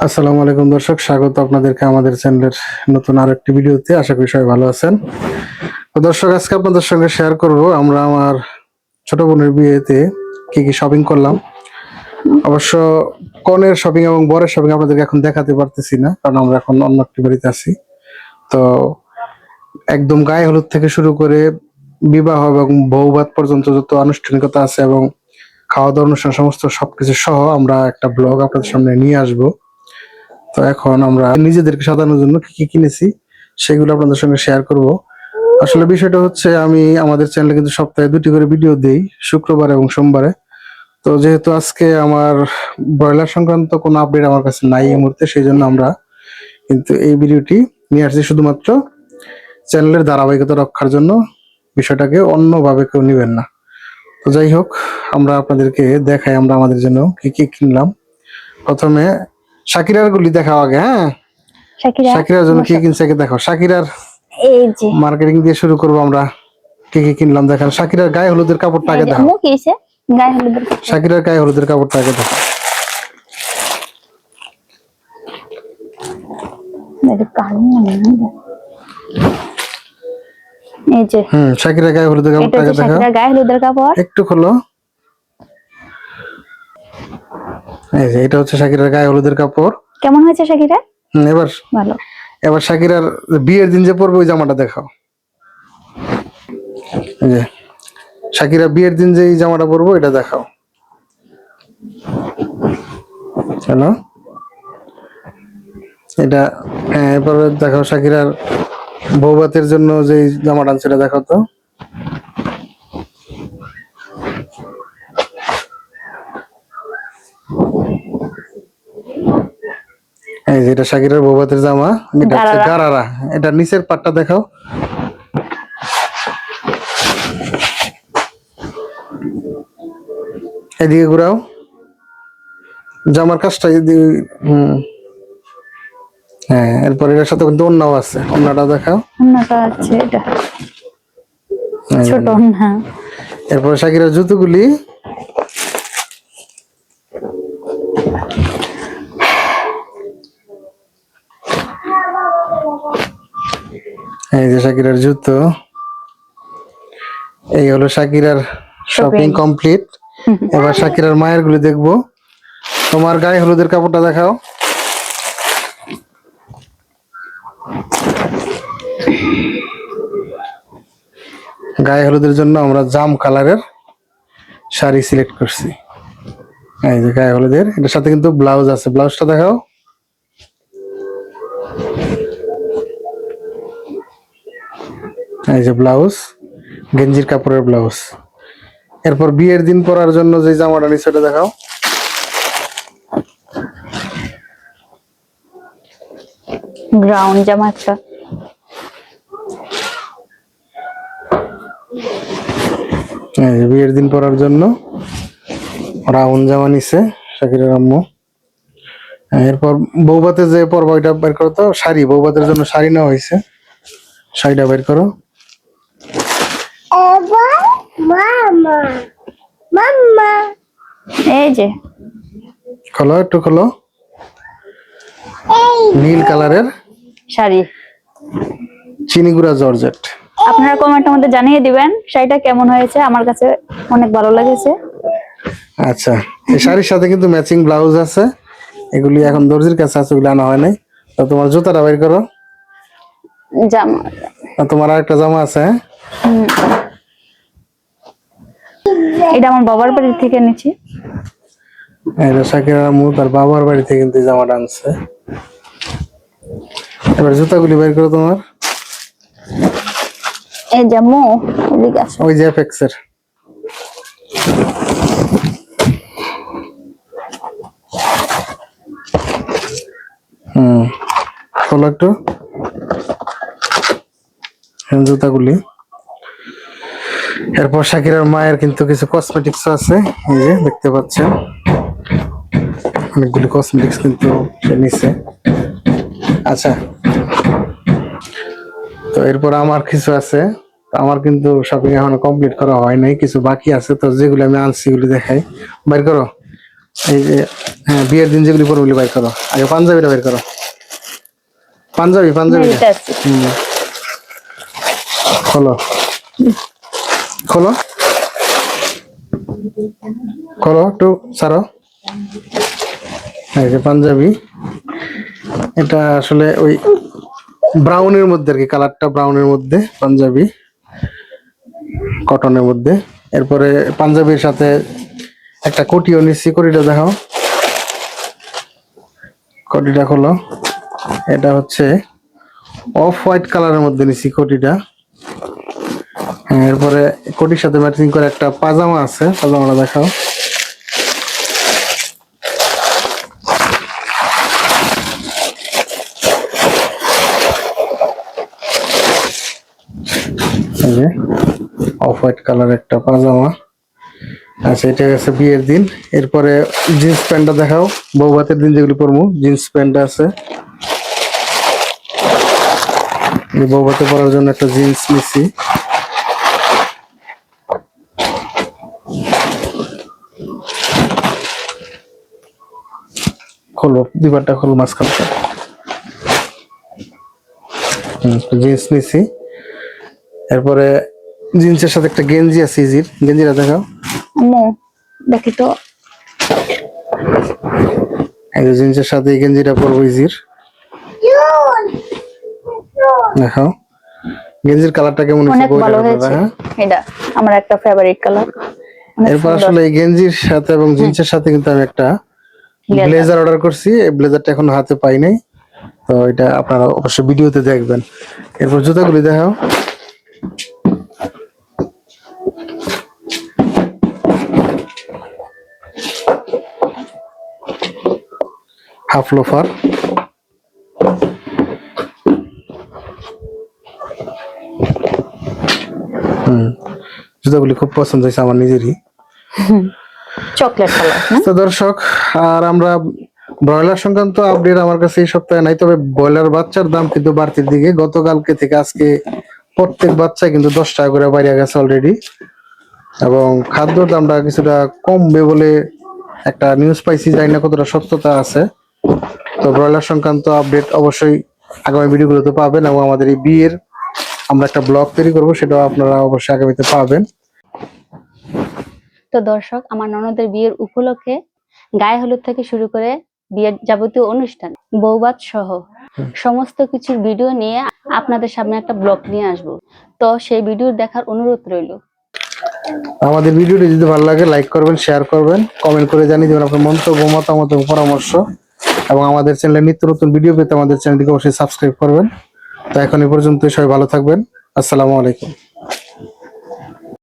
আসসালামু আলাইকুম দর্শক, স্বাগত আপনাদেরকে আমাদের চ্যানেলের নতুন আরেকটি ভিডিওতে। আশা করি সবাই ভালো আছেন। তো দর্শক, আজকে আপনাদের সঙ্গে শেয়ার করব আমরা আমার ছোট বোনের বিয়েতে কি কি শপিং করলাম। অবশ্য কনের শপিং এবং বরের শপিং আপনাদেরকে এখন দেখাতে পারতেছি না, কারণ আমরা এখন অন্য একটি বাড়িতে আছি। তো একদম গায়ে হলুদ থেকে শুরু করে বিবাহ এবং বৌভাত পর্যন্ত যত আনুষ্ঠানিকতা আছে এবং খাওয়া দাওয়ার অনুষ্ঠান সমস্ত সবকিছু সহ আমরা একটা ব্লগ আপনাদের সামনে নিয়ে আসবো। তো এখন আমরা নিজেদেরকে সাজানোর জন্য কি কি কিনেছি সেগুলো আপনাদের সঙ্গে শেয়ার করব। আসলে বিষয়টা হচ্ছে, আমি আমাদের চ্যানেলে কিন্তু সপ্তাহে 2টি করে ভিডিও দেই, শুক্রবার এবং সোমবারে। তো যেহেতু আজকে আমার ব্রয়লার সংক্রান্ত কোনো আপডেট আমার কাছে নাই এই মুহূর্তে, সেই জন্য আমরা কিন্তু এই ভিডিওটি নিয়ে আসছি শুধুমাত্র চ্যানেলের ধারাবাহিকতা রক্ষার জন্য। বিষয়টাকে অন্যভাবে কেউ নেবেন না। তো যাই হোক, আমরা আপনাদেরকে দেখাই আমরা আমাদের জন্য কি কি কিনলাম। প্রথমে শাকিরার গুলি দেখাও আগে। হ্যাঁ, শাকিরার জন্য কি কিনছে আগে দেখাও। শাকিরার এই যে মার্কেটিং দিয়ে শুরু করবো আমরা। কি কি কিনলাম দেখান। শাকিরার গায়ে হলুদের কাপড়টা আগে দেখাও। আম্মু কি হইছে? গায়ে হলুদের কাপড়। শাকিরার গায়ে হলুদের কাপড়টা আগে দেখাও। মেরে কান না। এই যে শাকিরার গায়ে হলুদের কাপড়টা আগে দেখাও। শাকিরার গায়ে হলুদের কাপড় একটু খোলো। এই যে এটা হচ্ছে শাকিরার গায়ে হলুদের কাপড়। কেমন হয়েছে শাকিরা? এবার ভালো। এবার শাকিরার বিয়ের দিন যে পরবে ওই জামাটা দেখাও। এই যে শাকিরা বিয়ের দিন যে এই জামাটা পরবো এটা দেখাও। হ্যালো, এটা এরপরে দেখাও শাকিরার বৌভাতের জন্য যে জামাটা আনছে এটা দেখাও তো। এই যে এটা শাকিরার বৌভাতের জামা, এটা হচ্ছে গারারা। এটা নিচের পাটটা দেখাও। এদিকে ঘুরাও, জামার কাজটা যদি হ্যাঁ। এরপর এটার সাথে কিন্তু ওন্নাও আছে, ওন্নাটা দেখাও। ওন্নাটা আছে, এটা ছোট ওন্না। এরপর শাকিরার জুতোগুলি। এই যে শাকিরার জুতো। এই হলো শাকিরার শপিং কমপ্লিট। এবার শাকিরার মায়ের গুলি দেখবো। তোমার গায়ে হলুদের কাপড়টা দেখাও। গায়ে হলুদের জন্য আমরা জাম কালারের শাড়ি সিলেক্ট করছি। এই যে গায়ে হলুদের, এটার সাথে কিন্তু ব্লাউজ আছে। ব্লাউজটা দেখাও। এই যে ব্লাউজ, গেঞ্জির কাপড়ের ব্লাউজ। এরপর বিয়ের দিন পরার জন্য যে জামাটা নিচ্ছে ওটা দেখাও। গ্রাউন্ড জামা একটা। এই যে বিয়ের দিন পরার জন্য রাউন্ড জামা নিছে শাকিরার আম্মু। এরপর বৌভাতে যে পরব ওইটা বের করো তো। শাড়ি, বৌভাতের জন্য শাড়ি নেওয়া হয়েছে, শাড়িটা বের করো। এই যে খোলো, একটু খোলো। নীল কালারের শাড়ি, চিনি গুঁড়া জর্জেট। আপনারা কমেন্টের মধ্যে জানিয়ে দিবেন শাড়িটা কেমন হয়েছে। আমার কাছে অনেক ভালো লেগেছে। আচ্ছা, এই শাড়ির সাথে কিন্তু ম্যাচিং ব্লাউজ আছে। এগুলি এখন দর্জির কাছে আছে, ওগুলো আনা হয় নাই। তো তোমার জুতাটা বের করো। জামা, তোমার আরেকটা জামা আছে। এটা আমার বাবার বাড়ি থেকে নিয়েছি। এটা শাকিরার আম্মু তার বাবার বাড়ি থেকে কিন্তু এই জামাটা আনছে। এবার জুতাগুলি বের করো তোমার। এই জামু এদিকে আছে। ওই যে এফএক্সের। খোলো একটু জুতাগুলি। এরপর শাকিরার মায়ের কিন্তু কিছু কসমেটিক্স আছে, এই যে দেখতে পাচ্ছেন অনেকগুলি কসমেটিক্স কিন্তু সে নিছে। আচ্ছা, তো এরপর আমার কিছু আছে। আমার কিন্তু শপিং এখনো কমপ্লিট করা হয় নাই, কিছু বাকি আছে। তো যেগুলো আমি আনছি ওগুলি দেখাই। বের করো। এই যে হ্যাঁ বিয়ের দিন যেগুলি পরবো ওগুলি বের করো, আগে পাঞ্জাবিটা বের করো। পাঞ্জাবি পাঞ্জাবি এটা আছে। খোলো খোলো খোলো একটু ছাড়ো। এই যে পাঞ্জাবি, এটা আসলে ওই ব্রাউনের মধ্যে আর কি, কালারটা ব্রাউনের মধ্যে পাঞ্জাবি, কটনের মধ্যে। এরপরে পাঞ্জাবির সাথে একটা কোটিও নিচ্ছি, কোটিটা দেখাও, কোটিটা খোলো। এটা হচ্ছে অফ হোয়াইট কালারের মধ্যে নিচ্ছি কোটিটা। এরপরে কোটির সাথে ম্যাচিং করে একটা পাজামা আছে, পাজামাটা দেখাও। অফ হোয়াইট কালার একটা পাজামা। আচ্ছা এটা গেছে বিয়ের দিন। এরপরে জিন্স প্যান্টটা দেখাও, বউ ভাতের দিন যেগুলি পরবো জিন্স প্যান্ট আছে। বউ ভাতে পরার জন্য একটা জিন্স নিচ্ছি। খোলো দুইবারটা খোলো, মাঝখানটা। জিন্স নিচ্ছি। এরপরে জিন্সের সাথে একটা গেঞ্জি আছে ইজির, গেঞ্জিটা দেখাও। আম্মু দেখি তো। এই যে জিন্সের সাথে এই গেঞ্জিটা পরবো ইজির, দেখাও। গেঞ্জির কালারটা কেমন অনেক হয়েছে? ভালো হয়েছে, এটা আমার একটা ফেভারিট কালার। এরপর আসলে এই গেঞ্জির সাথে এবং জিন্সের সাথে কিন্তু আমি একটা ব্লেজার অর্ডার করছি। এই ব্লেজারটা এখন হাতে পাই নাই, তো এটা আপনারা অবশ্যই ভিডিওতে দেখবেন। এরপর জুতাগুলি দেখাও। হাফ লোফার, জুতাগুলি খুব পছন্দ হয়েছে আমার নিজেরই, চকলেট কালার। তো দর্শক, আর আমরা ব্রয়লার সংক্রান্ত আপডেট আমার কাছে এই সপ্তাহে নাই, তবে ব্রয়লার বাচ্চার দাম কিন্তু বাড়তির দিকে। গতকালকে থেকে আজকে প্রত্যেক বাচ্চা কিন্তু 10 টাকা করে বাইরে গেছে অলরেডি, এবং খাদ্যর দামটা কিছুটা কমবে বলে একটা নিউজ পাইছি, জানি না কতটা সত্যতা আছে। তো ব্রয়লার সংক্রান্ত আপডেট অবশ্যই আগামী ভিডিওগুলোতে পাবেন, এবং আমাদের এই বিয়ের আমরা একটা ব্লগ তৈরি করবো, সেটাও আপনারা অবশ্যই আগামীতে পাবেন। তো দর্শক, আমার ননদের বিয়ের উপলক্ষে গায়ে হলুদ থেকে শুরু করে বিয়ের যাবতীয় অনুষ্ঠান, বৌভাত সহ সমস্ত কিছুর ভিডিও নিয়ে আপনাদের সামনে একটা ব্লগ নিয়ে আসব। তো সেই ভিডিও দেখার অনুরোধ রইল। আমাদের ভিডিওটি যদি ভালো লাগে লাইক করবেন, শেয়ার করবেন, কমেন্ট করে জানিয়ে দেবেন আপনার মন্তব্য, মতামত এবং পরামর্শ। এবং আমাদের চ্যানেলে নিত্য নতুন ভিডিও পেতে আমাদের চ্যানেলটিকে অবশ্যই সাবস্ক্রাইব করবেন। তো এখন এই পর্যন্ত, সবাই ভালো থাকবেন। আসসালামু আলাইকুম।